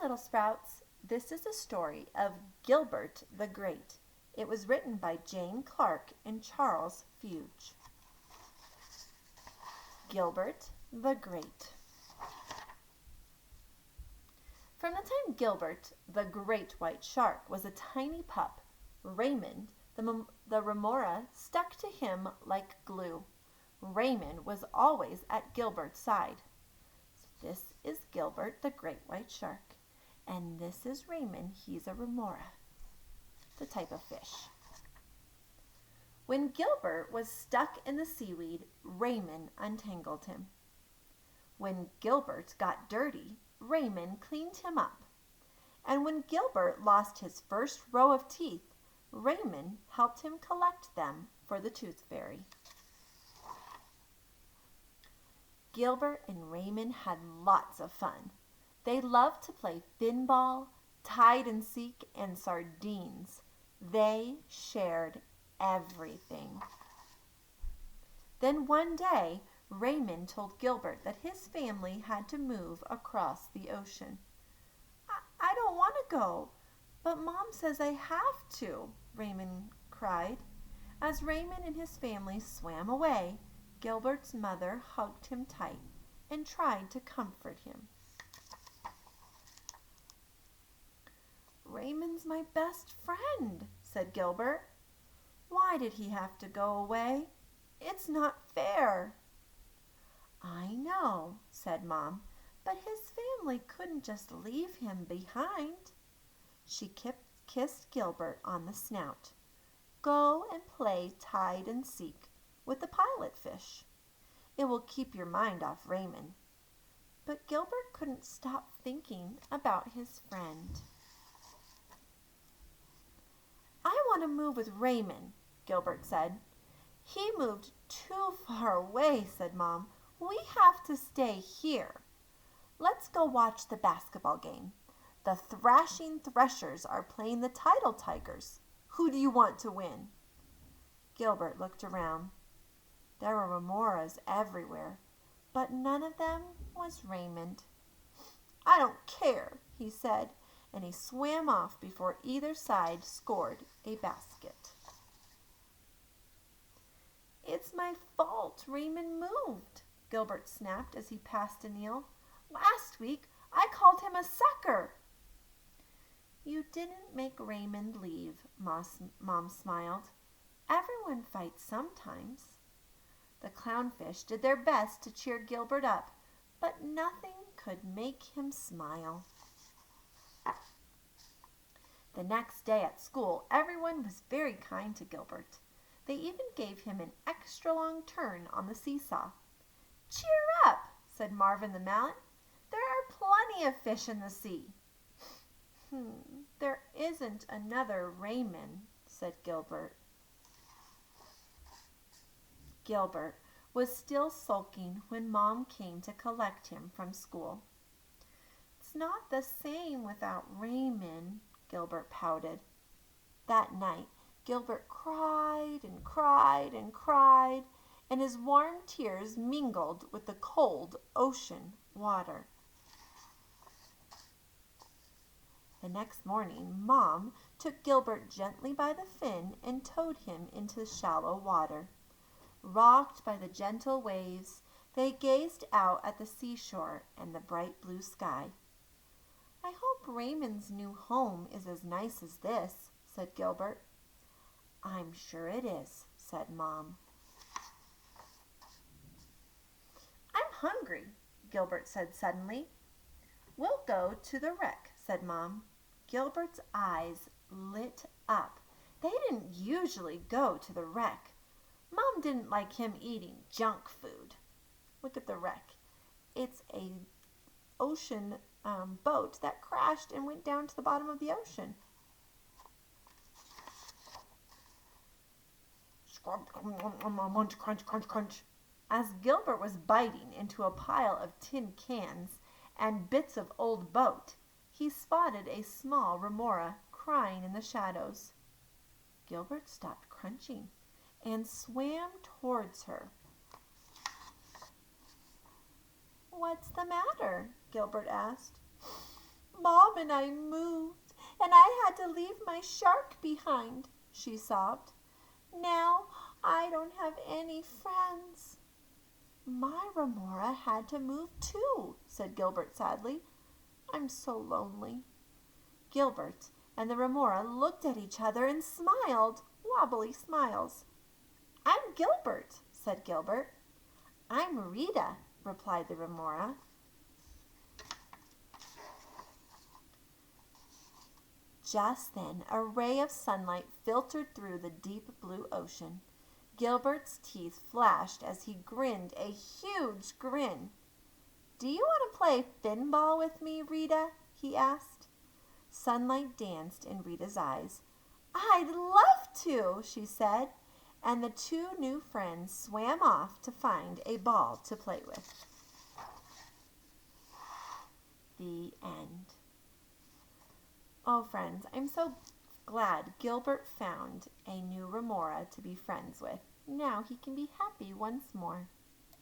little sprouts. This is the story of Gilbert the Great. It was written by Jane Clarke and Charles Fuge. Gilbert the Great. From the time Gilbert, the great white shark, was a tiny pup, Raymond, the remora, stuck to him like glue. Raymond was always at Gilbert's side. This is Gilbert, the great white shark, and this is Raymond, he's a remora, the type of fish. When Gilbert was stuck in the seaweed, Raymond untangled him. When Gilbert got dirty, Raymond cleaned him up. And when Gilbert lost his first row of teeth, Raymond helped him collect them for the tooth fairy. Gilbert and Raymond had lots of fun. They loved to play pinball, hide and seek, and sardines. They shared everything. Then one day, Raymond told Gilbert that his family had to move across the ocean. I don't want to go, but Mom says I have to, Raymond cried. As Raymond and his family swam away, Gilbert's mother hugged him tight and tried to comfort him. Raymond's my best friend, said Gilbert. Why did he have to go away? It's not fair. I know, said Mom, but his family couldn't just leave him behind. She kissed Gilbert on the snout. Go and play hide and seek with the pilot fish. It will keep your mind off Raymond. But Gilbert couldn't stop thinking about his friend. I want to move with Raymond, Gilbert said. He moved too far away, said Mom. We have to stay here. Let's go watch the basketball game. The Thrashing Threshers are playing the Tidal Tigers. Who do you want to win? Gilbert looked around. There were remoras everywhere, but none of them was Raymond. I don't care, he said, and he swam off before either side scored a basket. It's my fault Raymond moved, Gilbert snapped as he passed Anil. Last week I called him a sucker. You didn't make Raymond leave, Mom smiled. Everyone fights sometimes. The clownfish did their best to cheer Gilbert up, but nothing could make him smile. The next day at school, everyone was very kind to Gilbert. They even gave him an extra long turn on the seesaw. Cheer up, said Marvin the Mallet. There are plenty of fish in the sea. There isn't another Raymond, said Gilbert. Gilbert was still sulking when Mom came to collect him from school. It's not the same without Raymond, Gilbert pouted. That night, Gilbert cried and cried and cried, and his warm tears mingled with the cold ocean water. The next morning, Mom took Gilbert gently by the fin and towed him into shallow water. Rocked by the gentle waves, they gazed out at the seashore and the bright blue sky. I hope Raymond's new home is as nice as this, said Gilbert. I'm sure it is, said Mom. I'm hungry, Gilbert said suddenly. We'll go to the wreck, said Mom. Gilbert's eyes lit up. They didn't usually go to the wreck. Mom didn't like him eating junk food. Look at the wreck. It's a ocean boat that crashed and went down to the bottom of the ocean. Crunch, crunch, crunch, crunch. As Gilbert was biting into a pile of tin cans and bits of old boat, he spotted a small remora crying in the shadows. Gilbert stopped crunching and swam towards her. What's the matter? Gilbert asked. Mom and I moved, and I had to leave my shark behind, she sobbed. Now I don't have any friends. My remora had to move too, said Gilbert sadly. I'm so lonely. Gilbert and the remora looked at each other and smiled, wobbly smiles. I'm Gilbert, said Gilbert. I'm Rita, replied the remora. Just then a ray of sunlight filtered through the deep blue ocean. Gilbert's teeth flashed as he grinned a huge grin. Do you want to play finball with me, Rita? He asked. Sunlight danced in Rita's eyes. I'd love to, she said, and the two new friends swam off to find a ball to play with. The end. Oh, friends, I'm so glad Gilbert found a new remora to be friends with. Now he can be happy once more.